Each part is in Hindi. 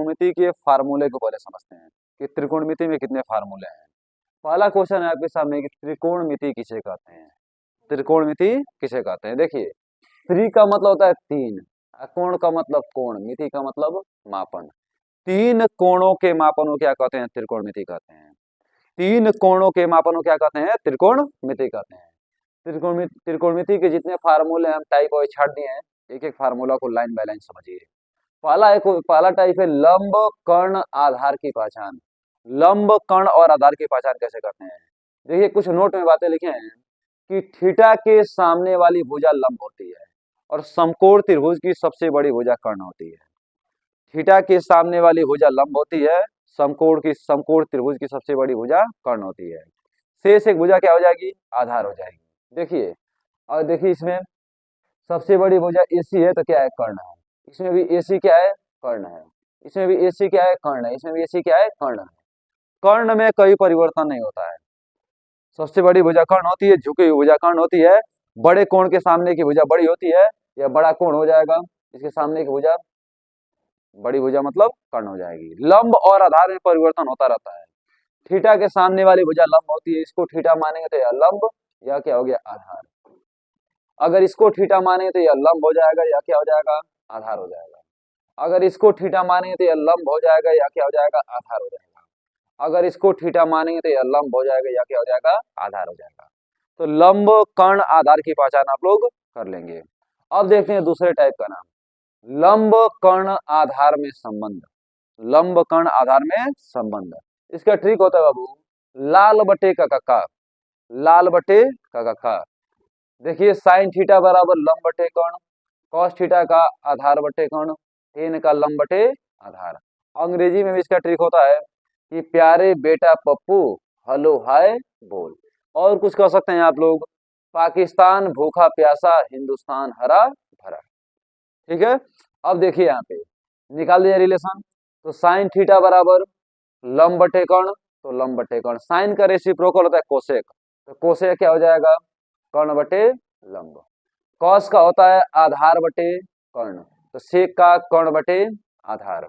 त्रिकोणमिति के फार्मूले को पहले समझते हैं कि त्रिकोणमिति में कितने फार्मूले हैं। पहला क्वेश्चन है आपके सामने कि त्रिकोणमिति किसे कहते हैं। त्रिकोणमिति किसे कहते हैं? देखिए, त्रि का मतलब होता है तीन, कोण का मतलब कोण, मिति का मतलब मापन। तीन कोणों के मापन को क्या कहते हैं? त्रिकोणमिति कहते हैं। तीन कोणों के मापन को क्या कहते हैं? त्रिकोणमिति कहते हैं। त्रिकोणमिति के जितने फार्मूले हम टाइप और छाट दिए हैं, एक एक फार्मूला को लाइन बाय लाइन समझिए। पहला टाइप है लंब कर्ण आधार की पहचान। लंब कर्ण और आधार की पहचान कैसे करते हैं? देखिए, कुछ नोट में बातें लिखे हैं कि थीटा के सामने वाली भुजा लंब होती है और समकोण त्रिभुज की सबसे बड़ी भुजा कर्ण होती है। थीटा के सामने वाली भुजा लंब होती है, समकोण त्रिभुज की सबसे बड़ी भुजा कर्ण होती है। शेष एक भुजा क्या हो जाएगी? आधार हो जाएगी। देखिए, और देखिए इसमें सबसे बड़ी भुजा AC है तो क्या है? कर्ण है। इसमें भी AC क्या है? कर्ण है। इसमें भी AC क्या है? कर्ण है। इसमें भी AC क्या है? कर्ण है। कर्ण में कोई परिवर्तन नहीं होता है। सबसे बड़ी भुजा कर्ण होती है, झुकी हुई भुजा कर्ण होती है। बड़े कोण के सामने की भुजा बड़ी होती है, या बड़ा कोण हो जाएगा, इसके सामने की भुजा बड़ी भुजा मतलब कर्ण हो जाएगी। लंब और आधार में परिवर्तन होता रहता है। थीटा के सामने वाली भुजा लंब होती है, इसको थीटा मानेंगे तो यह लंब, या क्या हो गया? आधार। अगर इसको थीटा मानेंगे तो यह लंब हो जाएगा, या क्या हो जाएगा? आधार हो जाएगा। अगर इसको थीटा मानेंगे तो यह लंब हो जाएगा, या क्या हो जाएगा? आधार हो जाएगा। अगर इसको थीटा मानेंगे तो यह लंब हो जाएगा, या क्या हो जाएगा? आधार हो जाएगा। तो लंब कर्ण आधार की पहचान आप लोग कर लेंगे। अब देखते हैं दूसरे टाइप का नाम, लंब कर्ण आधार में संबंध। लंब कर्ण आधार में संबंध, इसका ट्रिक होता है बाबू, लाल बटे का कक्का। लाल बटे का कक्का। देखिए, साइन थीटा बराबर लंब बटे कर्ण, कॉस थीटा का आधार बटे कर्ण, टेन का लंब बटे आधार। अंग्रेजी में भी इसका ट्रिक होता है कि प्यारे बेटा पप्पू हेलो हाय बोल। और कुछ कह सकते हैं आप लोग, पाकिस्तान भूखा प्यासा, हिंदुस्तान हरा भरा। ठीक है। अब देखिए यहाँ पे निकाल दिया रिलेशन। तो साइन थीटा बराबर लंब बटे कर्ण, तो लंब बटे कर्ण। साइन का रेसिप्रोकल होता है कोसेक, तो कोसेक क्या हो जाएगा? कर्ण बटे लंब। कॉस का होता है आधार बटे कर्ण, तो सेक का कर्ण बटे आधार।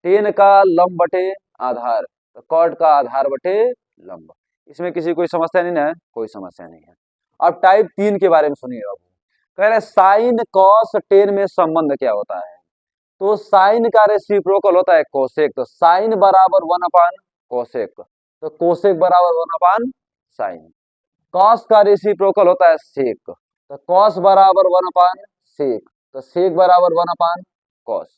टेन का लंब बटे आधार, तो कॉट का आधार बटे लंब। इसमें किसी कोई समस्या नहीं है? कोई समस्या नहीं है। अब टाइप 3 के बारे में सुनिए बाबू। कह रहे साइन कॉस टेन में संबंध क्या होता है? तो साइन का रेसिप्रोकल होता है कोसेक, तो साइन बराबर 1 अपान कोसेक, तो कोसेक बराबर 1 अपान साइन। कॉस का रेसिप्रोकल होता है सेक, तो कॉस बराबर 1 अपान सेक, तो सेक बराबर 1 अपान कॉस।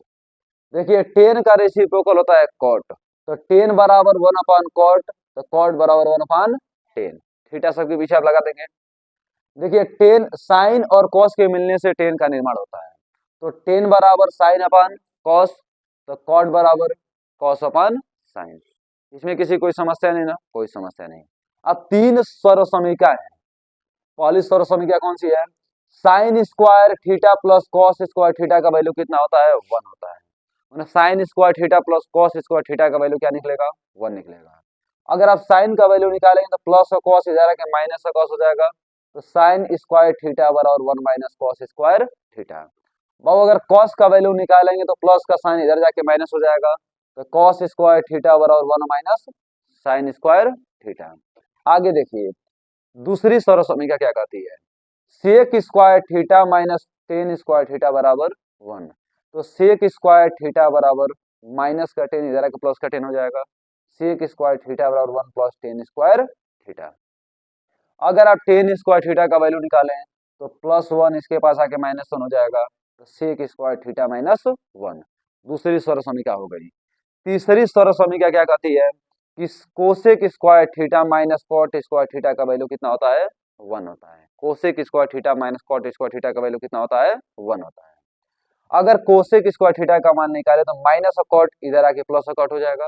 देखिए, टेन का रेसिप्रोकल होता है कॉट, तो टेन बराबर 1 अपान कॉट, तो कॉट बराबर 1 अपान टेन। थीटा सबके पीछे आप लगा देंगे। देखिए, टेन साइन और कॉस के मिलने से टेन का निर्माण होता है, तो टेन बराबर साइन अपान कॉस, तो कॉट बराबर कॉस अपान साइन। इसमें किसी कोई समस्या नहीं ना? कोई समस्या नहीं। अब 3 स्वर समीका है। पहली स्वर समीका कौन सी है? Sine square theta plus cos square theta का वैल्यू कितना होता है? 1 होता है। Sine square theta plus cos square theta का वैल्यू क्या निकलेगा? 1 निकलेगा। अगर आप साइन का वैल्यू निकालेंगे तो प्लस और कॉस इधर आके माइनस और कॉस हो जाएगा, तो साइन स्क्वायर थीटा बराबर 1 माइनस कॉस स्क्वायर थीटा। अब अगर कॉस का वैल्यू निकालेंगे तो प्लस का साइन इधर जाके माइनस हो जाएगा, तो कॉस स्क्वायर थीटा बराबर 1 माइनस साइन स्क्वायर थीटा। आगे देखिए, दूसरी सरल समीकरण क्या कहती है? Sec square theta minus tan square theta बराबर 1, तो सेक स्क्वायर थीटा बराबर माइनस का टेन इधर आके प्लस का टेन हो जाएगा, सेक स्क्वायर थीटा बराबर 1 प्लस टेन स्क्वायर थीटा। अगर आप टेन स्क्वायर थीटा का वैल्यू निकालें तो प्लस 1 इसके पास आके माइनस 1 हो जाएगा, तो सेक स्क्वायर थीटा माइनस 1। दूसरी सरल समीकरण हो गई। तीसरी सरल समीकरण क्या कहती है कि cosec square theta minus cot square theta का वैल्यू कितना होता है? 1 होता है। Cosec square theta minus cot square theta का वैल्यू कितना होता है? 1 होता है। अगर कोसेक स्क्वायर थीटा का मान निकाले तो माइनस और कॉट इधर आके प्लस और कॉट हो जाएगा,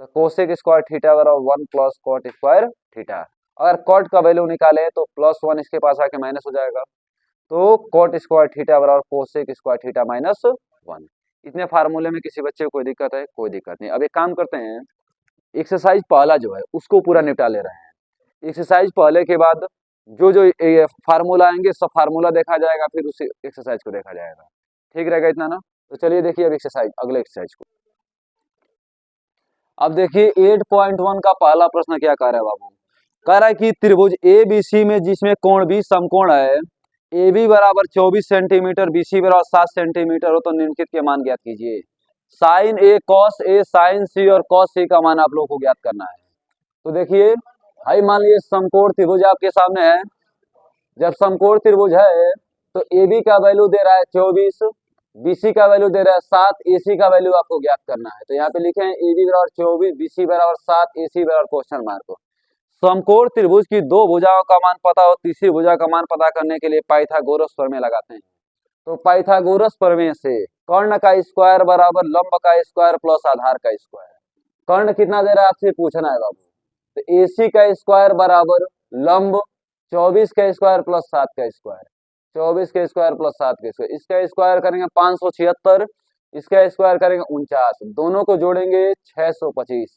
तो कोसेक स्क्वायर थीटा बराबर 1 प्लस कॉट स्क्वायर थीटा। अगर कॉट का वैल्यू निकाले तो प्लस 1 इसके पास आके माइनस हो जाएगा, तो कॉट स्क्वायर थीटा बराबर कोसेक स्क्वायर थीटा माइनस 1। इतने फार्मूले में किसी बच्चे को कोई दिक्कत है? कोई दिक्कत नहीं। अब एक काम करते हैं, एक्सरसाइज पहला जो है उसको पूरा निपटा ले रहे हैं। एक्सरसाइज पहले के बाद जो जो फार्मूला आएंगे सब फार्मूला देखा जाएगा, फिर उसी एक्सरसाइज को देखा जाएगा। ठीक रहेगा इतना ना? तो चलिए देखिए अब एक्सरसाइज, अगले एक्सरसाइज को। अब देखिए 8.1 का पहला प्रश्न क्या कह रहा है बाबू, कह रहा है कि त्रिभुज ए बी सी में जिसमें कोण भी समकोण है, ए बी बराबर 24 सेंटीमीटर, बी सी बराबर 7 सेंटीमीटर हो तो निम्नलिखित के मान ज्ञात कीजिए। Sign A cos A sign सी और कॉस सी का मान आप लोगों को ज्ञात करना है। तो देखिए भाई मान लीजिए समकोण त्रिभुज आपके सामने है। जब समकोण त्रिभुज है तो ए बी का वैल्यू दे रहा है 24, बी सी का वैल्यू दे रहा है 7, ए सी का वैल्यू आपको ज्ञात करना है। तो यहाँ पे लिखे हैं ए बी बराबर 24, बी सी बराबर 7, ए सी बराबर क्वेश्चन मार्क। समकोण त्रिभुज की दो भुजाओं का मान पता हो, तीसरी भुजा का मान पता करने के लिए पाइथागोरस प्रमेय लगाते हैं। तो पाइथागोरस प्रमेय से कर्ण का स्क्वायर बराबर लंब का स्क्वायर प्लस आधार का स्क्वायर। कर्ण कितना दे रहा है आपसे पूछना है बाबू। तो एसी का स्क्वायर बराबर लंब 24 का स्क्वायर प्लस 7 का स्क्वायर, 24 का स्क्वायर प्लस 7 का स्क्वायर, इसका स्क्वायर करेंगे 576, इसका स्क्वायर करेंगे 49, दोनों को जोड़ेंगे 625,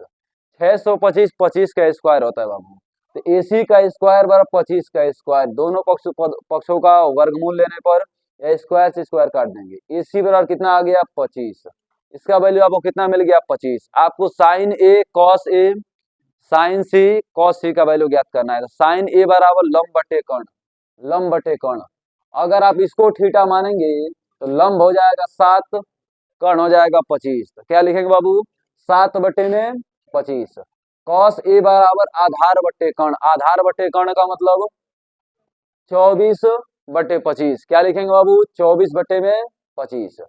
625 25 का स्क्वायर होता है बाबू। तो एसी का स्क्वायर बराबर 25 का स्क्वायर, दोनों पक्षों का वर्गमूल लेने पर या स्क्वायर से स्क्वायर काट देंगे। एसी बराबर कितना आ गया 25, इसका वैल्यू आपको कितना मिल गया 25। आपको साइन ए साइन सी कॉस सी का वैल्यू ज्ञात करना है। तो साइन ए बराबर लंब बटे कर्ण, लंब बटे कर्ण। अगर आप इसको थीटा मानेंगे तो लंब हो जाएगा 7, कर्ण हो जाएगा 25। तो क्या लिखेंगे बाबू 7 बटे में 25। कॉस ए बराबर आधार बटे कर्ण, आधार बटे कर्ण का मतलब 24 बटे 25। क्या लिखेंगे बाबू 24 बटे में 25।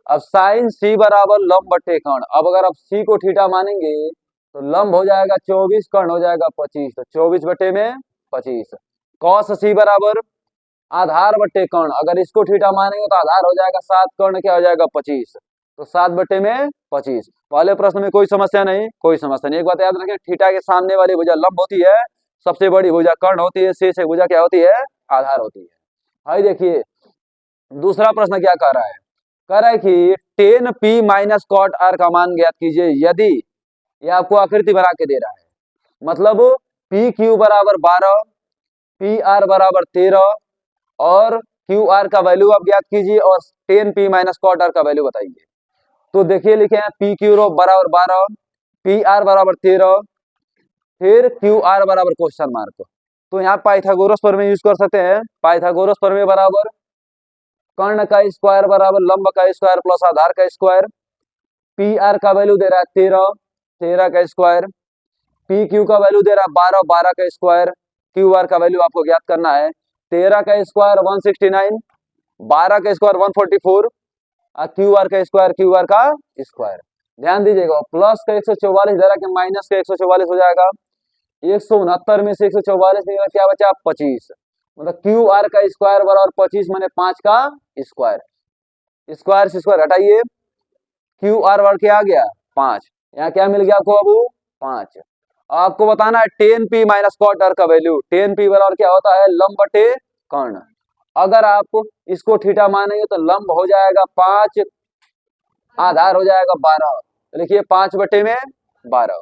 अब साइन सी बराबर लंब बटे कर्ण। अब अगर आप सी को थीटा मानेंगे तो लंब हो जाएगा 24, कर्ण हो जाएगा 25। तो 24 बटे में 25। कॉस सी बराबर आधार बटे कर्ण, अगर इसको थीटा मानेंगे तो आधार हो जाएगा 7, कर्ण क्या हो जाएगा 25। तो 7 बटे में 25। पहले प्रश्न में कोई समस्या नहीं, कोई समस्या नहीं। एक बात याद रखें, थीटा के सामने वाली भुजा लंब होती है, सबसे बड़ी भुजा कर्ण होती है, शेष भुजा क्या होती है आधार होती है। भाई देखिए दूसरा प्रश्न क्या कह रहा है, कह रहा है कि tan P minus cot R का मान ज्ञात कीजिए यदि, ये आपको आकृति बना के दे रहा है, मतलब पी क्यू बराबर 12, पी आर बराबर 13 और क्यू आर का वैल्यू आप ज्ञात कीजिए और tan P minus cot R का वैल्यू बताइए। तो देखिए लिखे हैं पी क्यू बराबर 12, पी आर बराबर 13, फिर क्यू आर बराबर क्वेश्चन मार्क। तो यहाँ पाइथागोरस प्रमेय यूज कर सकते हैं। पाइथागोरस प्रमेय बराबर कर्ण का स्क्वायर बराबर लंब का स्क्वायर प्लस आधार का स्क्वायर। पी आर का वैल्यू दे रहा है 13, 13 का स्क्वायर। पी क्यू का वैल्यू दे रहा है 12, 12 का स्क्वायर। क्यू आर का वैल्यू आपको ज्ञात करना है। 13 का स्क्वायर 169, 12 का स्क्वायर 144 और क्यू आर का स्क्वायर स्क्वायर। ध्यान दीजिएगा प्लस का 144 दे रहा है कि माइनस का 144 हो जाएगा। 169 में से 144 निकला क्या बचा 25। मतलब क्यू आर का स्क्वायर बराबर 25 माने 5 का स्क्वायर। स्क्वायर से स्क्वायर हटाइए, क्यू आर बराबर क्या आ गया 5। यहाँ क्या मिल गया आपको बाबू 5। आपको बताना है tan P minus cot R का वैल्यू। टेन पी बराबर क्या होता है लंब बटे कर्ण। अगर आप इसको थीटा मानेंगे तो लंब हो जाएगा 5, आधार हो जाएगा 12। लिखिए 5 बटे में 12।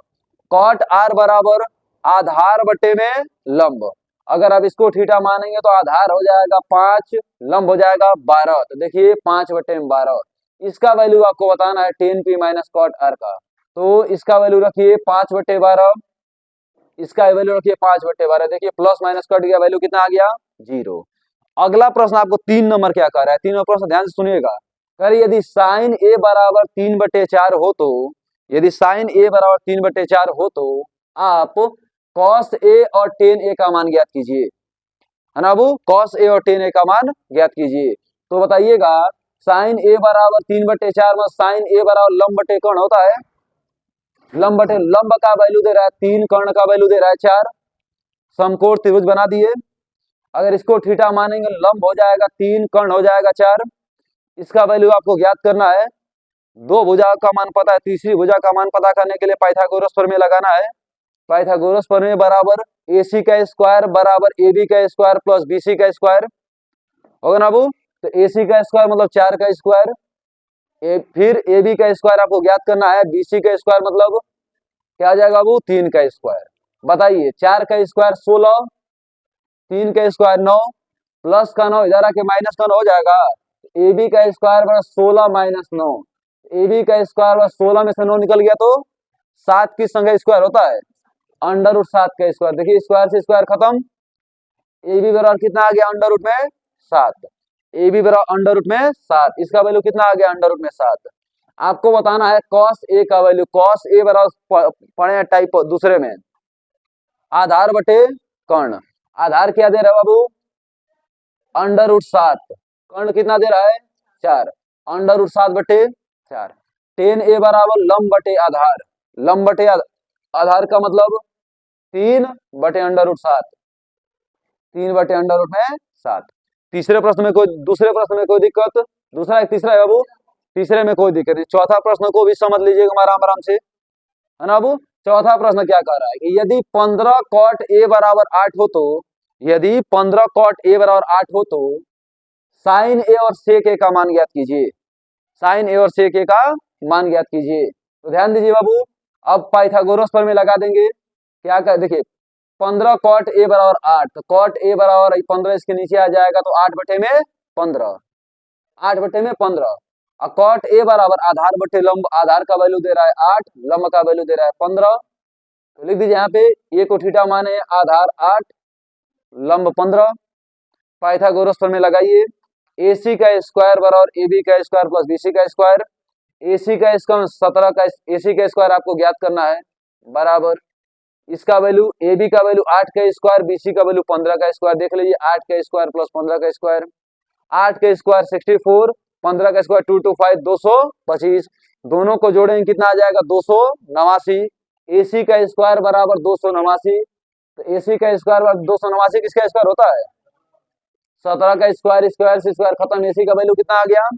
कॉट आर बराबर आधार बटे में लंब। अगर आप इसको थीटा मानेंगे तो आधार हो जाएगा 5, लंब हो जाएगा 12। तो देखिए 5 बटे में 12। इसका वैल्यू आपको बताना है tan P minus cot R का। तो इसका वैल्यू रखिए 5 बटे 12, इसका वैल्यू रखिए 5 बटे 12। देखिए प्लस माइनस कट गया, वैल्यू कितना आ गया 0। अगला प्रश्न आपको 3 नंबर क्या कर रहा है, 3 नंबर प्रश्न ध्यान से सुनिएगा। कर यदि साइन ए बराबर 3 बटे 4 हो तो, यदि साइन ए बराबर 3 बटे 4 हो तो आप कॉस ए और टेन ए का मान ज्ञात कीजिए, है ना बाबू। कॉस ए और टेन ए का मान ज्ञात कीजिए। तो बताइएगा साइन ए बराबर 3 बटे 4 में साइन ए बराबर लंब बटे कर्ण होता है। लंब बटे लंब का वैल्यू दे रहा है 3, कर्ण का वैल्यू दे रहा है 4। समकोण त्रिभुज बना दिए। अगर इसको थीटा मानेंगे लंब हो जाएगा 3, कर्ण हो जाएगा 4। इसका वैल्यू आपको ज्ञात करना है। दो भुजा का मान पता है, तीसरी भुजा का मान पता करने के लिए पाइथागोरस प्रमेय लगाना है। पाइथागोरस प्रमेय बराबर AC का स्क्वायर बराबर AB का स्क्वायर प्लस BC का स्क्वायर होगा ना बाबू। तो AC का स्क्वायर मतलब 4 का स्क्वायर, फिर AB का स्क्वायर आपको ज्ञात करना है। BC का स्क्वायर मतलब क्या आ जाएगा बाबू 3 का स्क्वायर। बताइए 4 का स्क्वायर 16, 3 का स्क्वायर 9, प्लस का 9 इधर आके माइनस का 9 हो जाएगा। AB का स्क्वायर बड़ा 16 माइनस 9, AB का स्क्वायर बड़ा 16 में से 9 निकल गया तो 7 किस संख्या स्क्वायर होता है? अंडर रूट 7 का स्क्वायर। देखिए स्क्वायर से स्क्वायर खत्म, ए बी बराबर कितना आ गया अंडर रूट में 7, ए बी बराबर अंडर रूट में 7, इसका वैल्यू कितना आ गया अंडर रूट में 7। आपको बताना है कॉस ए का वैल्यू, कॉस ए बराबर पढ़े हैं टाइप दूसरे में, आधार बटे कर्ण। आधार क्या दे रहा है बाबू? अंडर रूट 7, कर्ण कितना दे रहा है 4, अंडर रूट 7 बटे 4। टेन ए बराबर लंब बटे आधार, लंब बटे आधार का मतलब 3 बटे अंडर रूट 7, 3 बटे अंडर रूट में 7। तीसरे प्रश्न में कोई, दूसरे प्रश्न में कोई दिक्कत? दूसरा एक तीसरा है बाबू, तीसरे में कोई दिक्कत नहीं। चौथा प्रश्न को भी समझ लीजिएगा आराम आराम से, है ना बाबू। चौथा प्रश्न क्या कह रहा है कि यदि 15 कॉट ए बराबर 8 हो तो, यदि 15 कॉट ए बराबर 8 हो तो साइन ए और सेक ए का मान ज्ञात कीजिए, साइन ए और सेक ए का मान ज्ञात कीजिए। तो ध्यान दीजिए बाबू, अब पाइथागोरस पर में लगा देंगे। क्या कर, देखिए 15 कॉट ए बराबर 8, तो कॉट ए बराबर 15 इसके नीचे आ जाएगा, तो 8 बटे में 15, 8 बटे में 15। और कॉट ए बराबर आधार बटे लंब, आधार का वैल्यू दे रहा है 8, लंब का वैल्यू दे रहा है 15। तो लिख दीजिए यहाँ पे ए को थीटा माने आधार 8, लंब 15। पाइथागोरस पर में लगाइए, AC का स्क्वायर बराबर AB का स्क्वायर प्लस BC का स्क्वायर, AC का स्क्वायर 17 का, AC का स्क्वायर आपको ज्ञात करना है, बराबर इसका वैल्यू AB का वैल्यू 8 का स्क्वायर, BC का वैल्यू 15 का स्क्वायर। देख लीजिए 8 का स्क्वायर प्लस 15 का स्क्वायर, 8 का स्क्वायर 64, 15 का स्क्वायर 225, 225। दोनों को जोड़ेंगे कितना आ जाएगा 289। AC का स्क्वायर बराबर 289, तो AC का स्क्वायर बराबर 289 किसका स्क्वायर होता है? 17 का स्क्वायर, स्क्वायर से स्क्वायर खत्म, AC का वैल्यू कितना आ गया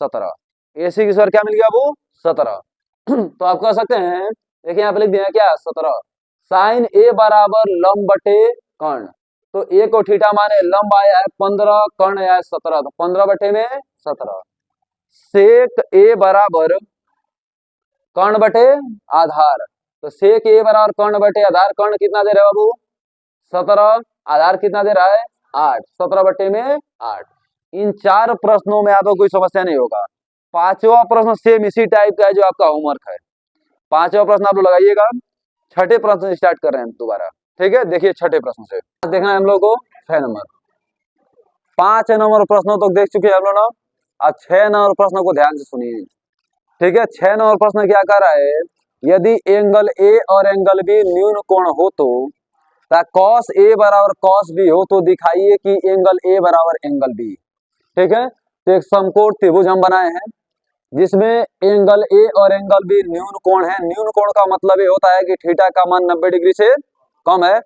17। AC की स्क्वायर क्या मिल गया वो 17। तो आप कह सकते हैं, देखिए यहाँ पे लिख दिया क्या 17। साइन ए बराबर लंब बटे कर्ण, तो ए को थीटा माने लंब आया है 15, कर्ण आया है 17, तो 15 बटे में 17। सेक ए बराबर कर्ण बटे आधार, तो सेक ए बराबर कर्ण बटे आधार, कर्ण कितना दे रहा है बाबू 17, आधार कितना दे रहा है 8, 17 बटे में 8। इन 4 प्रश्नों में आपको कोई समस्या नहीं होगा। पांचवा प्रश्न सेम इसी टाइप का है जो आपका होमवर्क है। पांचवा प्रश्न आप लोग लगाइएगा। छठे प्रश्न से स्टार्ट कर रहे हैं दोबारा, ठीक है। देखिए छठे प्रश्न से देखना है हम लोग को 6 नंबर, 5 नंबर प्रश्नों तक देख चुके हैं हम लोग ना। अब 6 नंबर प्रश्न को ध्यान से सुनिए, ठीक है। 6 नंबर प्रश्न क्या कर रहा है, यदि एंगल ए और एंगल बी न्यून कोण हो तो कॉस ए बराबर कॉस बी हो तो दिखाइए कि एंगल ए बराबर एंगल बी, ठीक है। तो एक समकोण त्रिभुज हम बनाए हैं जिसमें एंगल ए और एंगल बी न्यून कोण है। न्यून कोण का मतलब ये होता है कि थीटा का मान 90 डिग्री से कम है।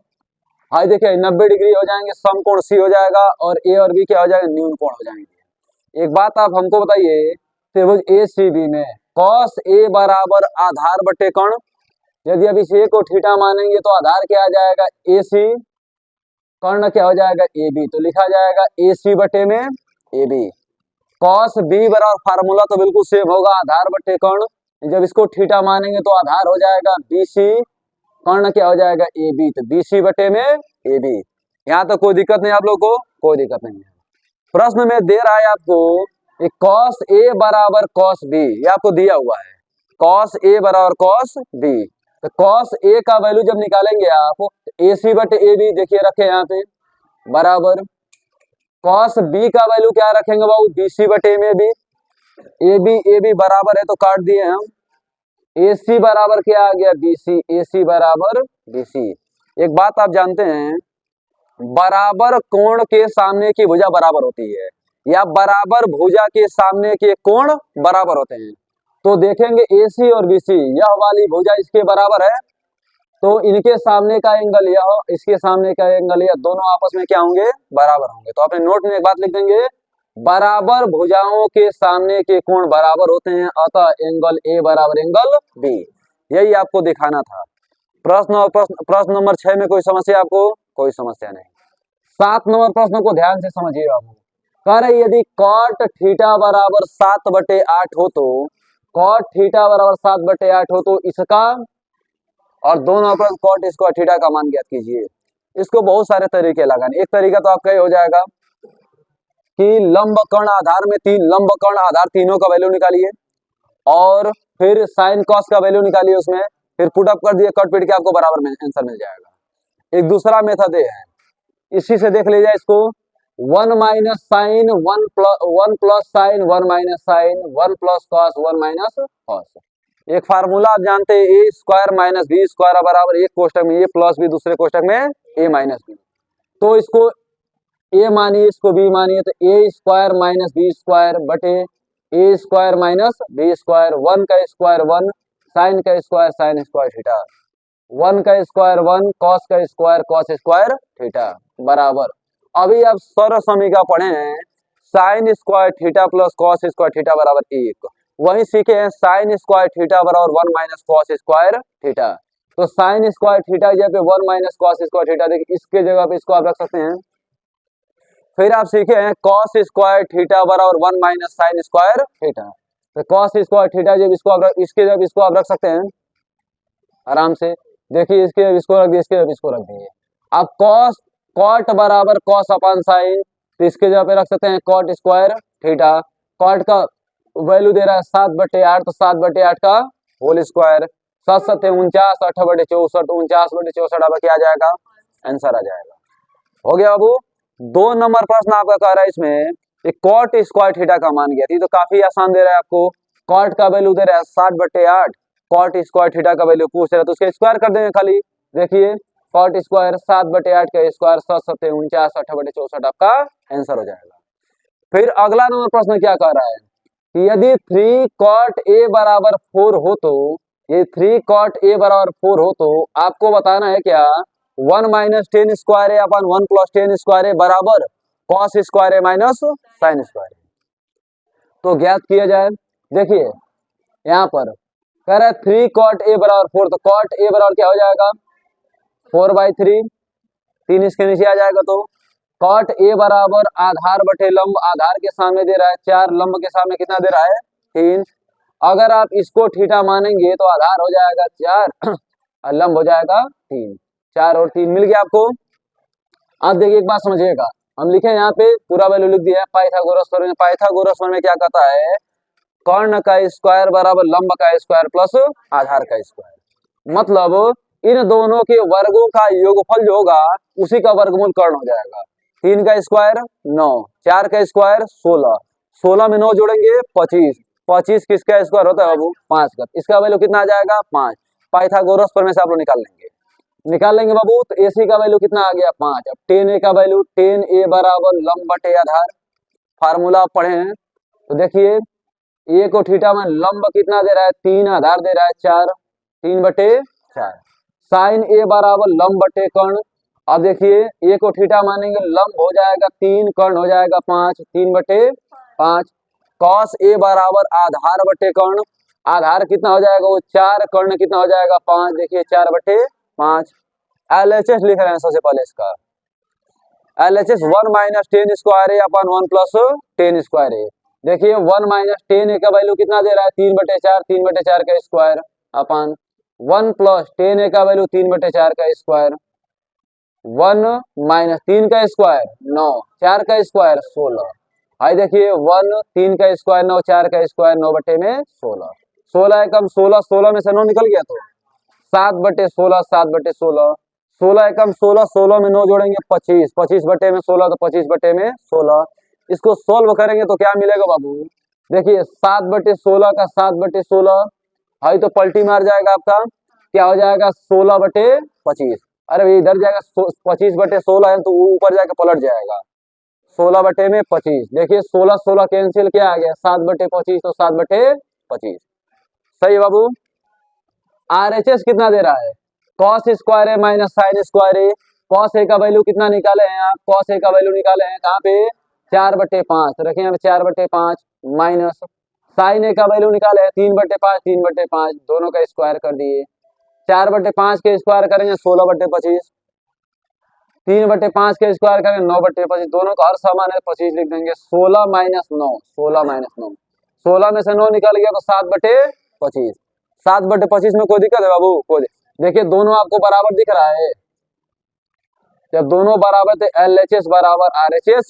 हाँ देखिए 90 डिग्री हो जाएंगे समकोण सी हो जाएगा, और ए और बी क्या हो जाएगा न्यून कोण हो जाएंगे। एक बात आप हमको बताइए, त्रिभुज ए सी बी में कॉस ए बराबर आधार बटे कर्ण, यदि अब इस ए को थीटा मानेंगे तो आधार क्या आ जाएगा ए सी, कर्ण क्या हो जाएगा ए बी, तो लिखा जाएगा ए सी बटे में ए बी। कॉस बी बराबर फार्मूला तो बिल्कुल सेम होगा, आधार बटे कर्ण, जब इसको थीटा मानेंगे तो आधार हो जाएगा बी सी, कर्ण क्या हो जाएगा ए बी, तो बी सी बटे में ए बी। यहाँ तो कोई दिक्कत नहीं आप लोग को, कोई दिक्कत नहीं है। प्रश्न में दे रहा है आपको कॉस ए बराबर कॉस बी, ये आपको दिया हुआ है कॉस ए बराबर कॉस बी। तो कॉस ए का वैल्यू जब निकालेंगे आप ए सी बटे ए बी, देखिए रखे यहाँ पे बराबर, कॉस बी का वैल्यू क्या रखेंगे बाबू बी सी बटे में बी, ए बी बराबर है तो काट दिए हम, ए सी बराबर क्या आ गया बी सी, ए सी बराबर बी सी। एक बात आप जानते हैं, बराबर कोण के सामने की भुजा बराबर होती है, या बराबर भुजा के सामने के कोण बराबर होते हैं। तो देखेंगे AC और BC, यह वाली भुजा इसके बराबर है, तो इनके सामने का एंगल यह, इसके सामने का एंगल यह, दोनों आपस में क्या होंगे बराबर होंगे। तो अपने नोट में एक बात लिख देंगे, बराबर भुजाओं के सामने के कोण बराबर होते हैं, अतः एंगल A बराबर एंगल B। यही आपको दिखाना था। प्रश्न नंबर 6 में कोई समस्या आपको? कोई समस्या नहीं। 7 नंबर प्रश्न को ध्यान से समझिए बाबू। कह रहे यदि कॉट थीटा बराबर 7 बटे 8 हो तो, कॉट थीटा बराबर 7 बटे 8 हो तो इसका और दोनों पर कॉट स्क्वायर थीटा का मान ज्ञात कीजिए। इसको बहुत सारे तरीके लगाने, एक तरीका तो आपका ये हो जाएगा कि लंब कर्ण आधार में लंब कर्ण आधार तीनों का वैल्यू निकालिए, और फिर साइन कॉस का वैल्यू निकालिए उसमें, फिर पुट अप कर दिए, कट पीट के आपको बराबर में आंसर मिल जाएगा। एक दूसरा मेथड ये है, इसी से देख लीजिए इसको, 1 minus sine 1 plus sine 1 minus sine 1 plus cos 1 minus cos. एक फार्मूला आप जानते हैं, a square minus b square बराबर एक कोष्टक में ए प्लस बी, दूसरे कोष्टक में ए माइनस बी। तो इसको ए मानिए, इसको बी मानिए, तो a square minus b square बटे ए स्क्वायर माइनस बी स्क्वायर, 1 का स्क्वायर 1, साइन का स्क्वायर साइन स्क्वायर थीटा, 1 का स्क्वायर 1, कॉस का स्क्वायर कॉस स्क्वायर थीटा बराबर। अभी आप सर्व समीकरण पढ़े हैं, sine square theta plus cos square theta बराबर 1, वही सीखे हैं साइन स्क्वायर थीटा बराबर 1 माइनस कॉस स्क्वायर थीटा। तो साइन स्क्वायर थीटा की जगह पे 1 माइनस कॉस स्क्वायर थीटा, देखिए इसके जगह पे इसको आप रख सकते हैं। फिर आप सीखे हैं कॉस स्क्वायर थीटा बराबर 1 माइनस साइन स्क्वायर थीटा, तो कॉस स्क्वायर थीटा जब इसको आप इसके जब इसको आप रख सकते हैं आराम से, देखिए इसके जब इसको रख दिए, इसके जब इसको रख दिए। अब कॉस कॉट बराबर कॉस अपन साइन, तो इसके जगह पे रख सकते हैं कॉट स्क्वायर थीटा। कॉट का वैल्यू दे रहा है 7/8, तो 7/8 का होल स्क्वायर, 7 7 49, 8/64, 49/64 अब क्या आ जाएगा, आंसर आ जाएगा। हो गया बाबू। 2 नंबर प्रश्न आपका कह रहा है इसमें, एक कॉट स्क्वायर थीटा का मान गया थी, तो काफी आसान दे रहा है आपको। कॉट का वैल्यू दे रहा है 7/8, कॉट स्क्वायर थीटा का वैल्यू पूछ रहा है, तो उसके स्क्वायर कर देंगे खाली। देखिए कॉट स्क्वायर 7/8 का स्क्वायर 7 7 49, 8/64 आपका आंसर हो जाएगा। फिर अगला नंबर प्रश्न क्या कह रहा है कि यदि 3 कॉट ए बराबर 4 हो, तो ये 3 कॉट ए बराबर 4 हो, तो आपको बताना है क्या, 1 माइनस टेन स्क्वायर ए अपन 1 प्लस टेन स्क्वायर ए बराबर कॉस स्क्वायर ए माइनस साइन स्क्वायर ए। तो ज्ञात किया जाए। देखिए यहाँ पर कह रहा है 3 कॉट ए बराबर 4, तो कॉट ए बराबर क्या हो जाएगा 4/3, 3 इसके नीचे आ जाएगा। तो कॉट ए बराबर आधार बटे लंब, आधार के सामने दे रहा है 4, लंब के सामने कितना दे रहा है 3। अगर आप इसको थीटा मानेंगे तो आधार हो जाएगा 4 और लंब हो जाएगा 3, 4 और 3 मिल गया आपको। अब देखिए एक बात समझिएगा, हम लिखे यहाँ पे पूरा वैल्यू लिख दिया है पाइथागोरस थ्योरम में। पाइथागोरस थ्योरम में क्या कहता है, कर्ण का स्क्वायर बराबर लंब का स्क्वायर प्लस आधार का स्क्वायर, मतलब इन दोनों के वर्गों का योगफल जो होगा उसी का वर्गमूल कर्ण हो जाएगा। 3 का स्क्वायर 9, 4 का स्क्वायर 16, 16 में 9 जोड़ेंगे 25, 25 किसका स्क्वायर होता है बाबू 5 का, इसका वैल्यू कितना आ जाएगा 5। पाइथागोरस थ्योरम में से आप लोग निकाल लेंगे बाबू। तो AC का वैल्यू कितना आ गया 5। अब 10A का वैल्यू 10A बराबर लंब बटे आधार, फार्मूला आप पढ़े हैं। तो देखिए ए को थीटा में लंब कितना दे रहा है 3, आधार दे रहा है 4, 3/4। साइन ए बराबर लंब बटे कर्ण, अब देखिए ए को थीटा मानेंगे लंब हो जाएगा 3, कर्ण हो जाएगा 5, 3/5। कॉस ए बराबर आधार बटे कर्ण, आधार कितना हो जाएगा वो 4, कर्ण कितना हो जाएगा 5, देखिए 4/5। LHS लिख रहे हैं सबसे पहले इसका, LHS 1 माइनस टेन स्क्वायर ए अपन 1 प्लस टेन स्क्वायर ए। देखिए 1 माइनस टेन ए का वैल्यू कितना दे रहा है 3/4, 3/4 का स्क्वायर अपन 1 प्लस टेन ए का वैल्यू 3/4 का स्क्वायर, 1 माइनस 3 का स्क्वायर 9, 4 का स्क्वायर 16। हाई देखिए 1 3 का स्क्वायर 9, 4 का स्क्वायर 9/16, 16 एकम 16, 16 में से 9 निकल गया तो 7/16, 7/16, 16 एकम 16, 16 में 9 जोड़ेंगे 25, 25/16 तो 25/16। इसको सोल्व करेंगे तो क्या मिलेगा बाबू, देखिए 7/16 का 7/16, हाई तो पलटी मार जाएगा आपका, क्या हो जाएगा 16/25। अरे भाई इधर जाएगा 25/16 है तो ऊपर जाके पलट जाएगा 16/25। देखिए 16 16 कैंसिल, क्या आ गया 7/25, तो 7/25 सही बाबू। RHS कितना दे रहा है cos square A minus sine square A. Cos A का वैल्यू कितना निकाले हैं आप, कॉस ए का वैल्यू निकाले हैं कहाँ पे 4/5, रखें यहाँ पे 4/5 माइनस साइन ए का वैल्यू निकाले हैं 3/5, 3/5 दोनों का स्क्वायर कर दिए। 4/5 के स्क्वायर करेंगे 16/25, 3/5 के स्क्वायर करेंगे 9/25, दोनों का हर समान है 25 लिख देंगे। 16 माइनस 9, 16 माइनस 9, 16 में से 9 निकल गया तो 7/25। 7/25 में कोई दिक्कत है बाबू, कोई देखिए दोनों आपको बराबर दिख रहा है, जब दोनों बराबर थे LHS बराबर RHS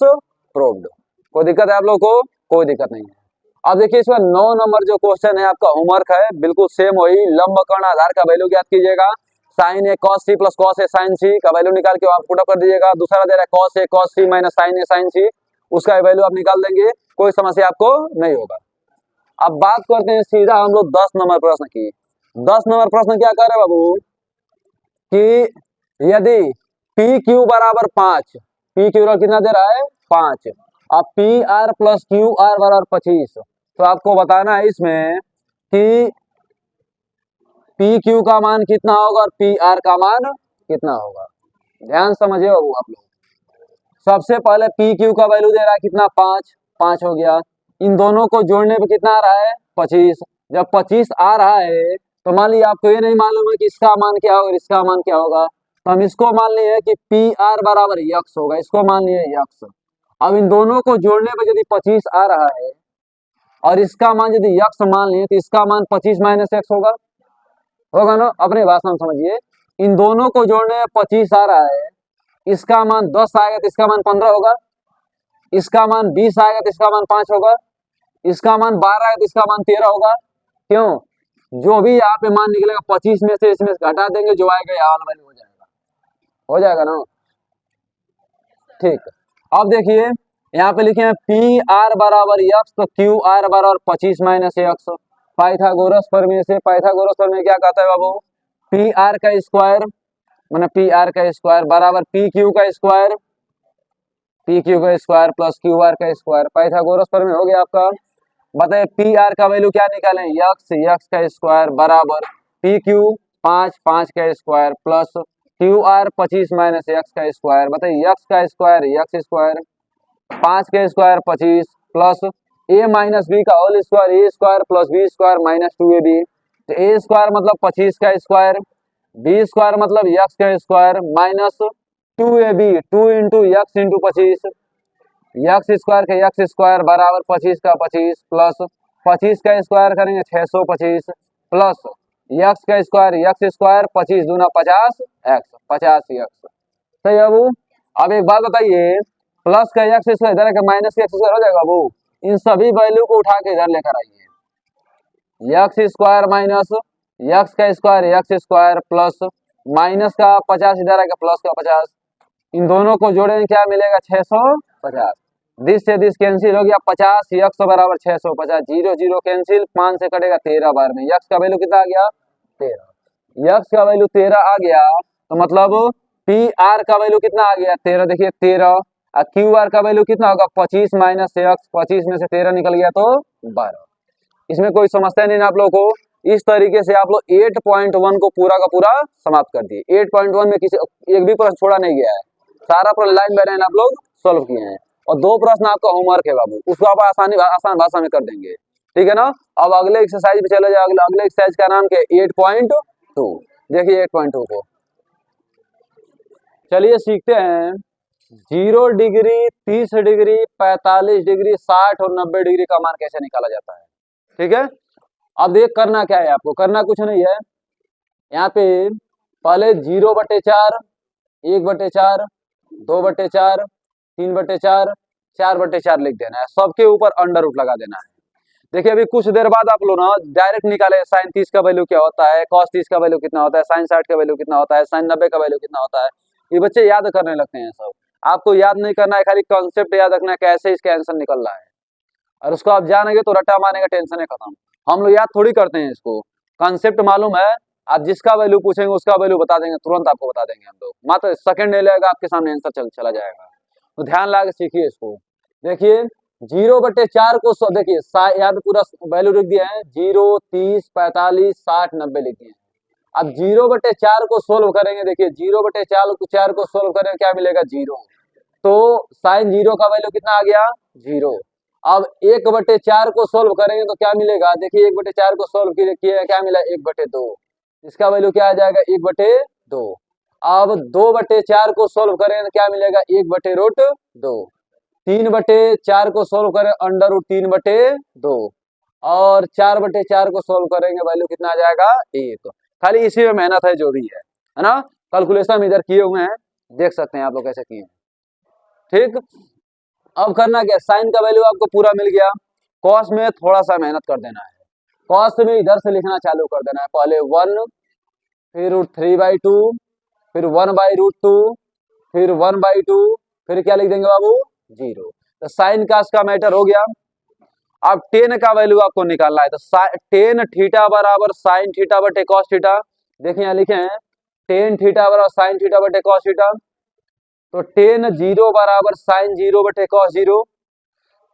प्रूव्ड। कोई दिक्कत है आप लोग को, कोई दिक्कत नहीं है। अब देखिए इसमें 9 नंबर जो क्वेश्चन है आपका होमवर्क है, बिल्कुल सेम वही लंबकर्ण आधार का वैल्यू ज्ञात कीजिएगा। Sign A cos C plus cos A sign सी का वैल्यू निकाल के आप पुट अप कर दीजिएगा। दूसरा दे रहा है cos A cos C minus sign A sign सी, उसका वैल्यू आप निकाल देंगे, कोई समस्या आपको नहीं होगा। अब बात करते हैं सीधा हम लोग 10 नंबर प्रश्न की। 10 नंबर प्रश्न क्या कर रहे हैं बाबू कि यदि पी क्यू बराबर 5, पी क्यू कितना दे रहा है 5, अब P R plus Q are बराबर 25, तो आपको बताना है इसमें कि पी क्यू का मान कितना होगा और पी आर का मान कितना होगा। ध्यान समझिए बाबू आप लोग। सबसे पहले पी क्यू का वैल्यू दे रहा है कितना 5, 5 हो गया। इन दोनों को जोड़ने पे कितना आ रहा है 25। जब 25 आ रहा है तो मान लीजिए आपको ये नहीं मालूम है कि इसका मान क्या होगा और इसका मान क्या होगा, तो हम इसको मान लिए कि पी आर बराबर यक्स होगा, इसको मान लिए यक्स। अब इन दोनों को जोड़ने पे यदि 25 आ रहा है और इसका मान यदि यक्स मान लिए तो इसका मान 25 माइनस एक्स होगा ना। अपने भाषा में समझिए, इन दोनों को जोड़ने में 25 आ रहा है, इसका मान 10 आएगा तो इसका मान 15 होगा, इसका मान 20 आएगा तो इसका मान 5 होगा, इसका मान 12 आएगा तो इसका मान 13 होगा। क्यों? जो भी यहाँ पे मान निकलेगा 25 में से इसमें घटा देंगे, जो आएगा यहाँ वाला वैल्यू हो जाएगा ना। ठीक, अब देखिए यहाँ पे लिखे हैं पी आर बराबर यक्स, तो क्यू आर बराबर 25 माइनस एक्स। पाइथागोरस प्रमेय से, पाइथागोरस प्रमेय क्या कहता है बाबू, पी आर का स्क्वायर माने पी आर का स्क्वायर बराबर पी क्यू का स्क्वायर, पी क्यू का स्क्वायर प्लस क्यू आर का स्क्वायर। पाइथागोरस प्रमेय हो गया आपका। बताइए पी आर का वैल्यू क्या निकालें, यक्स, यक्स का स्क्वायर बराबर पी क्यू 5, 5 का square plus Q R 25 minus x का स्क्वायर। बताइए यक्स का स्क्वायर यक्स स्क्वायर, 5 का square 25 plus a minus b का whole square, a square plus b square minus 2ab। तो ए स्क्वायर मतलब 25 का स्क्वायर, बी स्क्वायर मतलब यक्स का square minus 2ab, 2 into x into 25, x square का यक्स स्क्वायर बराबर 25 का 25 प्लस 25 का स्क्वायर करेंगे 625 प्लस यक्स का स्क्वायर यक्स स्क्वायर 25 दूना 50 एक्स 50 यक्स। सही है बाबू। अब एक बात बताइए, प्लस का यक्स स्क्वायर इधर का माइनस का एक्स स्क्वायर हो जाएगा बाबू। इन सभी वैल्यू को उठा के इधर लेकर आइए, यक्स स्क्वायर माइनस यक्स का square x square plus minus का 50 इधर आएगा प्लस का 50, इन दोनों को जोड़ेंगे क्या मिलेगा 650। दिस से दिस कैंसिल हो गया, 50 यक्स बराबर 650, 0 0 कैंसिल, 5 से कटेगा 13 बार में। यक्स का वैल्यू कितना आ गया 13, यक्स का वैल्यू 13 आ गया, तो मतलब पी आर का वैल्यू कितना आ गया 13। देखिए 13, और क्यू आर का वैल्यू कितना होगा 25 माइनस एक्स, 25 में से 13 निकल गया तो 12। इसमें कोई समस्या नहीं ना आप लोगों को। इस तरीके से आप लोग 8.1 को पूरा का पूरा समाप्त कर दिए। 8.1 में किसी एक भी प्रश्न छोड़ा नहीं गया है, सारा प्रश्न लाइन बाय लाइन आप लोग सॉल्व किए हैं। और 2 प्रश्न आपका होमवर्क है बाबू, उसको आप आसान भाषा में कर देंगे, ठीक है ना। अब अगले एक्सरसाइज पे चले जाए। अगले एक्सरसाइज का नाम क्या है 8.2। देखिए 8.2 को चलिए सीखते हैं। 0 डिग्री, 30 डिग्री, 45 डिग्री, 60 और 90 डिग्री का मान कैसे निकाला जाता है, ठीक है। अब देख करना क्या है, आपको करना कुछ नहीं है। यहाँ पे पहले 0/4, 1/4, 2/4, 3/4, 4/4 लिख देना है, सबके ऊपर अंडर रूट लगा देना है। देखिए अभी कुछ देर बाद आप लोग ना डायरेक्ट निकाले साइन 30 का वैल्यू क्या होता है, कॉस 30 का वैल्यू कितना होता है, साइन 60 का वैल्यू कितना होता है, साइन 90 का वैल्यू कितना होता है। ये बच्चे याद करने लगते हैं सब। आपको याद नहीं करना है, खाली कॉन्सेप्ट याद रखना है कैसे इसका आंसर निकल रहा है, और उसको आप जानेंगे तो रट्टा मारने का टेंशन है खत्म। हम लोग याद थोड़ी करते हैं इसको, कॉन्सेप्ट मालूम है, आप जिसका वैल्यू पूछेंगे उसका वैल्यू बता देंगे, तुरंत आपको बता देंगे हम लोग, मात्र सेकंड नहीं लगेगा, आपके सामने आंसर चला जाएगा। तो ध्यान लगा के सीखिए इसको। देखिए 0/4 को देखिए यहाँ पे पूरा वैल्यू लिख दिया है, 0, 30, 45, 60, 90 लिख दिए। अब 0/4 को सोल्व करेंगे। देखिए 0/4 को सोल्व करेंगे क्या मिलेगा 0, तो साइन 0 का वैल्यू कितना आ गया 0। अब 1/4 को सोल्व करेंगे तो क्या मिलेगा, देखिए 1/4 को सोल्व किए क्या मिला 1/2, इसका वैल्यू क्या आ जाएगा 1/2। अब 2/4 को सोल्व करेंगे तो क्या मिलेगा 1/√2। 3/4 को सोल्व करें अंडर रूट 3/2, और 4/4 को सोल्व करेंगे वैल्यू कितना आ जाएगा 1। खाली इसी में मेहनत है जो भी है ना। कैलकुलेशन इधर किए हुए हैं, देख सकते हैं आप लोग कैसे किए हैं, ठीक। अब करना क्या, साइन का वैल्यू आपको पूरा मिल गया, कॉस में थोड़ा सा मेहनत कर देना है। कॉस में इधर से लिखना चालू कर देना है, पहले 1, फिर √3/2, फिर 1/√2, फिर 1/2, फिर क्या लिख देंगे बाबू 0। तो साइन कास का मैटर हो गया। अब टेन का वैल्यू आपको निकालना है, तो टेन थीटा बराबर साइन थीटा बटे कॉस थीटा। देखिए यहाँ लिखे हैं टेन थीटा बराबर साइन थीटा बटे कॉस थीटा, तो टेन 0 बराबर साइन 0 बटे कॉस 0,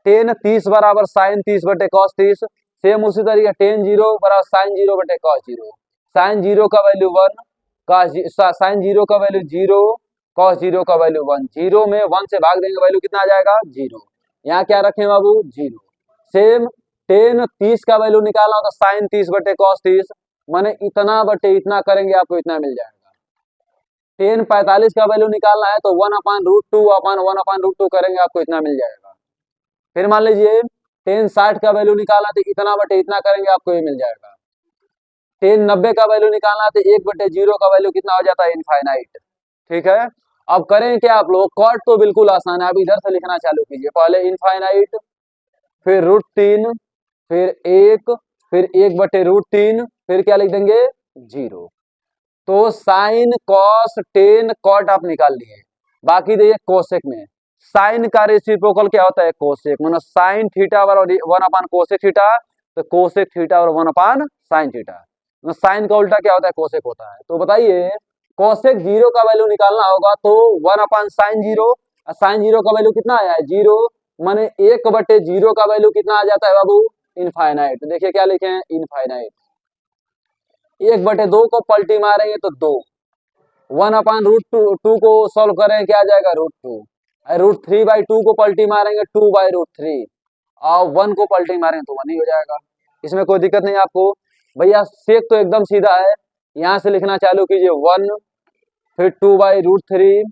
टेन 30 बराबर साइन 30 बटे कॉस 30। सेम उसी तरीके टेन 0 बराबर साइन 0 बटे कॉस 0, साइन 0 का वैल्यू 1, साइन 0 का वैल्यू 0, कॉस 0 का वैल्यू 1। 0 में 1 से भाग देंगे वैल्यू कितना आ जाएगा 0। यहाँ क्या रखें बाबू 0। सेम टेन 30 का वैल्यू निकालना होता साइन 30 बटे कॉस 30, माने इतना बटे इतना करेंगे आपको इतना मिल जाएगा। टेन 45 का वैल्यू निकालना है तो 1/√2 अपन 1/√2 करेंगे आपको इतना मिल जाएगा। फिर मान लीजिए टेन 60 का वैल्यू निकालना तो इतना बटे इतना करेंगे आपको ये मिल जाएगा। टेन 90 का वैल्यू निकालना तो 1/0 का वैल्यू कितना हो जाता है इनफाइनाइट। ठीक है, अब करें क्या आप लोग, कॉट तो बिल्कुल आसान है, आप इधर से लिखना चालू कीजिए, पहले इनफाइनाइट, फिर √3, फिर 1, फिर 1/√3, फिर क्या लिख देंगे 0। तो साइन कॉस टेन कॉट आप निकाल लिए। बाकी देखिए कोसेक में साइन का रेसिप्रोकल क्या होता है कोसेक, मतलब साइन थीटा बराबर 1/कोसेक थीटा, तो कोसेक थीटा और 1/साइन थीटा। साइन का उल्टा क्या होता है कोसेक होता है। तो बताइए कोसेक 0 का वैल्यू निकालना होगा तो 1/साइन 0, साइन 0 का वैल्यू कितना आया है 0, माने 1/0 का वैल्यू कितना आ जाता है बाबू इनफाइनाइट। तो देखिए क्या लिखे हैं इनफाइनाइट। 1/2 को पलटी मारेंगे तो 2, 1/√2 को सॉल्व करें क्या आ जाएगा √2, √3/2 को पलटी मारेंगे 2/√3, और 1 को पलटी मारेंगे तो 1 ही हो जाएगा। इसमें कोई दिक्कत नहीं आपको भैया, सेक तो एकदम सीधा है। यहाँ से लिखना चालू कीजिए 1, फिर 2/√3,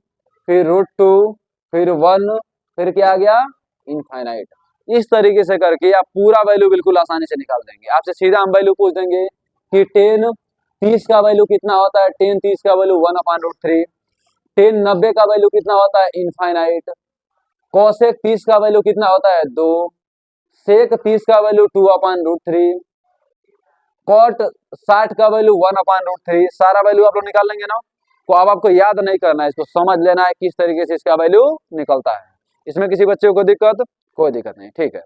फिर √2, फिर 1, फिर क्या आ गया इनफाइनाइट। इस तरीके से करके आप पूरा वैल्यू बिल्कुल आसानी से निकाल देंगे। आपसे सीधा हम वैल्यू पूछ देंगे कि टेन 30 का वैल्यू कितना होता है, टेन 30 का वैल्यू 1/√3, टेन 90 का वैल्यू कितना होता है इनफाइनाइट, कोसेक 30 का वैल्यू कितना होता है 2, सेक 30 का वैल्यू 2/√3, कॉट 60 का वैल्यू 1/√3। सारा वैल्यू आप लोग निकाल लेंगे ना। तो अब आपको याद नहीं करना है, इसको समझ लेना है किस तरीके से इसका वैल्यू निकलता है। इसमें किसी बच्चे को दिक्कत, कोई दिक्कत नहीं, ठीक है।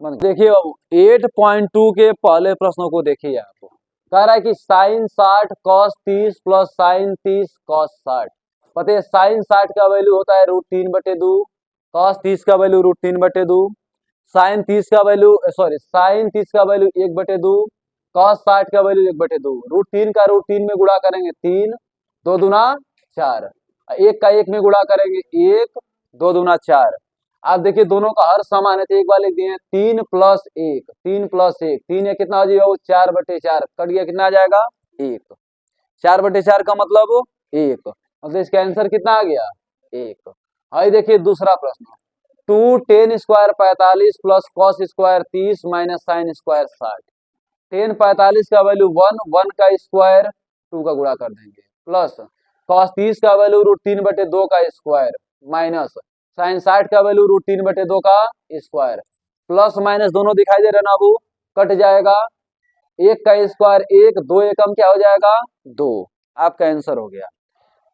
देखिए अब 8.2 के पहले प्रश्नों को देखिए, आपको कह रहा है कि sine 60 cos 30 plus sine 30 cos 60। पता है साइन 60 का वैल्यू होता है √3/2, कॉस 30 का वैल्यू √3/2, साइन 30 का वैल्यू साइन 30 का वैल्यू 1/2, कॉस 60 का वैल्यू 1/2। √3 का √3 में गुणा करेंगे 3, 2 दूना 4, 1 का 1 में गुणा करेंगे 1, 2 दूना 4। आप देखिए दोनों का हर समान है तो एक बार लिख दिए 3 + 1, 3 + 1, 3 या कितना हो जाएगा वो 4/4, कट गया कितना आ जाएगा 1। 4/4 का मतलब 1, मतलब इसका आंसर कितना आ गया 1। आइए देखिए दूसरा प्रश्न, 2 10 square 45 plus cos square 30 minus sine square 60। 10 45 का वैल्यू 1, 1 का स्क्वायर 2 का गुणा कर देंगे, प्लस कॉस 30 का वैल्यू √3/2 का स्क्वायर, माइनस साइन 60 का वैल्यू √3/2 का स्क्वायर। प्लस माइनस दोनों दिखाई दे रहे ना अबू, कट जाएगा, 1 का स्क्वायर 1, 2 एकम क्या हो जाएगा 2। आपका आंसर हो गया।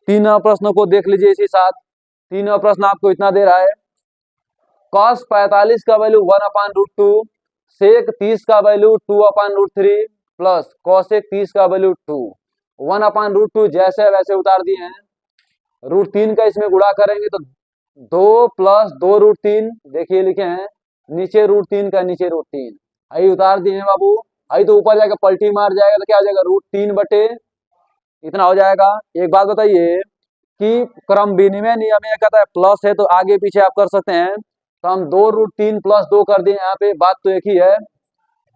तीनों प्रश्नों को देख लीजिए इसी साथ। तीनों प्रश्न आपको इतना दे रहा है, कॉस 45 का वैल्यू 1/√2, सेक 30 का वैल्यू 2/√3, प्लस कॉसेक 30 का वैल्यू 2। 1/√2 जैसे वैसे उतार दिए हैं, √3 का इसमें गुणा करेंगे तो 2 + 2√3, देखिए लिखे हैं नीचे √3 का नीचे √3, आई उतार दिए हैं बाबू। आई तो ऊपर जाकर पलटी मार जाएगा तो क्या हो जाएगा √3 बटे इतना हो जाएगा। एक बात बताइए कि क्रम विनिमय नियम ये कहता है प्लस है तो आगे पीछे आप कर सकते हैं, तो हम 2√3 + 2 कर दिए। यहाँ पे बात तो एक ही है,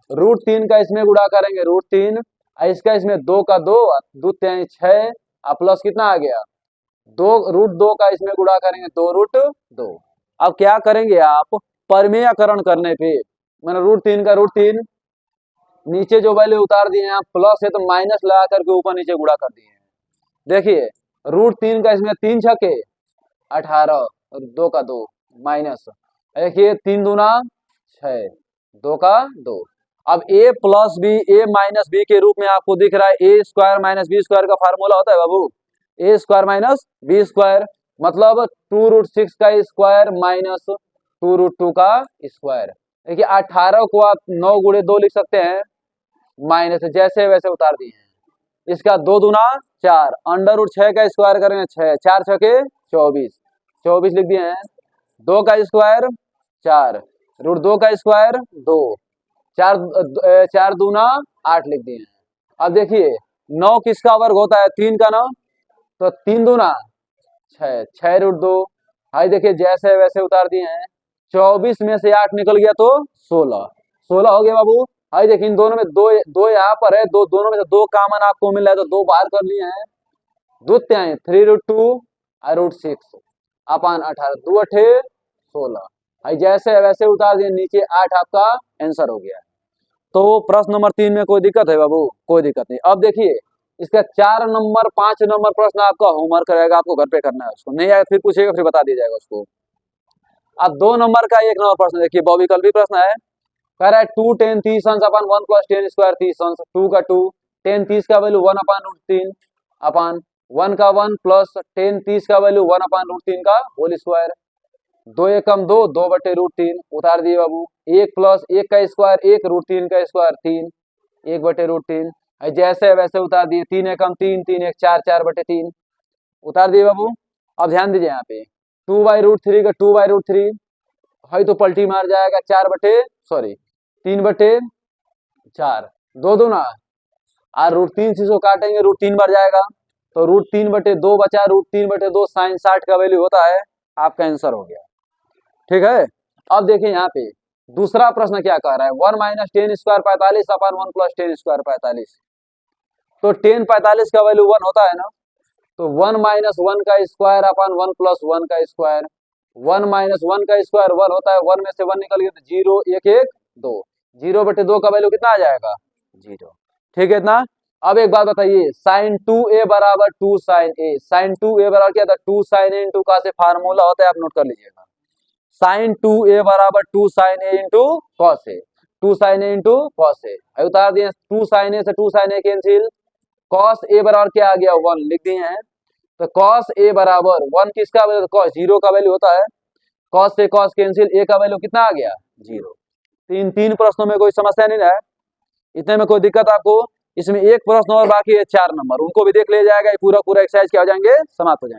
√3 का इसमें गुणा करेंगे √3, इसका इसमें 2 का 2, 2 × 6, प्लस कितना आ गया 2, √2 का इसमें गुणा करेंगे 2√2। अब क्या करेंगे आप, परमेयकरण करने पे मैंने √3 का √3, नीचे जो वैल्यू उतार दिए हैं प्लस है तो माइनस लगा करके ऊपर नीचे गुणा कर दिए हैं। देखिए √3 का इसमें 3 छके 18 और 2 का 2 माइनस देखिए 3 दूना 6, 2 का 2। अब a plus b a minus b के रूप में आपको दिख रहा है a square minus b square का फार्मूला होता है बाबू, a square minus b square, मतलब 2√6 का स्क्वायर माइनस 2√2 का स्क्वायर। देखिए 18 को आप 9 गुणे 2 लिख सकते हैं, माइनस जैसे वैसे उतार दिए हैं। इसका 2 दूना 4, अंडर रूट 6 का स्क्वायर करेंगे 6, 4 6 के 24, 24 लिख दिए हैं। 2 का स्क्वायर 4, √2 का स्क्वायर 2, 4 दूना 8 लिख दिए हैं। अब देखिए 9 किसका वर्ग होता है, 3 का ना, तो 3 दूना 6, 6√2। भाई देखिए जैसे वैसे उतार दिए हैं। 24 में से 8 निकल गया तो 16, 16 हो गया बाबू। भाई देखिए इन दोनों में दो दो यहाँ पर है, दो दोनों में से 2 कॉमन आपको मिल रहा है तो 2 बाहर कर लिए हैं। द्वितीय 3√2 और √6 अपान 18, 2 अठे 16। भाई जैसे वैसे उतार दिए, नीचे 8 आपका आंसर हो गया। तो प्रश्न नंबर 3 में कोई दिक्कत है बाबू? कोई दिक्कत नहीं। अब देखिए इसका 4 नंबर 5 नंबर प्रश्न आपका होमवर्क रहेगा, आपको घर पे करना है, उसको नहीं आया फिर पूछेगा, फिर बता दिया जाएगा उसको। अब 2 नंबर का 1 नंबर प्रश्न देखिए, बहुविकल्पी प्रश्न है। कह रहा है 2 10 30 अंश अपान 1 प्लस 10 स्क्वायर 30 अंश, 2 का 2, 10 30 का वैल्यू 1 अपान √3 अपान 1 का 1 प्लस 10 30 का वैल्यू 1 अपान √3 का होल स्क्वायर। 2 एकम 2, 2 बटे √3 उतार दिए बाबू। 1 प्लस 1 का स्क्वायर 1, √3 का स्क्वायर 3, 1 बटे √3। जैसे वैसे उतार दिए। 3 एकम 3, 3 1 4, 4 बटे 3 उतार दिए बाबू। अब ध्यान दीजिए यहाँ पे 2/√3 का 2/√3 है तो पलटी मार जाएगा, 3 बटे 4, 2 दूना और √3 से इसको काटेंगे, √3 बढ़ जाएगा तो √3 बटे 2 बचा, √3 बटे 2 साइन 60 का वैल्यू होता है, आपका आंसर हो गया। ठीक है। अब देखिए यहाँ पे दूसरा प्रश्न क्या कह रहा है, 1 माइनस 10 स्क्वायर 45 अपान 1 प्लस 10 स्क्वायर 45। तो 10 45 का वैल्यू 1 होता है ना, तो 1 माइनस 1 का स्क्वायर अपान 1 प्लस 1 का स्क्वायर। 1 माइनस 1 का स्क्वायर 1 होता है, 1 में से 1 निकल गया तो 0 1 1 2, 0 बटे 2 का वैल्यू कितना आ जाएगा, 0। ठीक है इतना। अब एक बात बताइए, साइन 2a बराबर 2 साइन ए, साइन 2a बराबर क्या था, 2 साइन ए इंटू का से फार्मूला होता है, आप नोट कर लीजिएगा। साइन 2a बराबर 2 sign A into cos A, 2 sign A into cos A. उतार दिए 2 साइन ए से 2 sign A cancel, cos A बराबर क्या आ गया 1 लिख दिए हैं। तो कॉस ए बराबर 1 किसका वैल्यू, कॉस 0 का वैल्यू होता है, कॉस से कॉस कैंसिल, ए का वैल्यू कितना आ गया 0। तीन प्रश्नों में कोई समस्या नहीं है, इतने में कोई दिक्कत आपको? इसमें एक प्रश्न और बाकी है 4 नंबर, उनको भी देख लिया जाएगा, पूरा एक्सरसाइज क्या हो जाएंगे, समाप्त हो जाएंगे।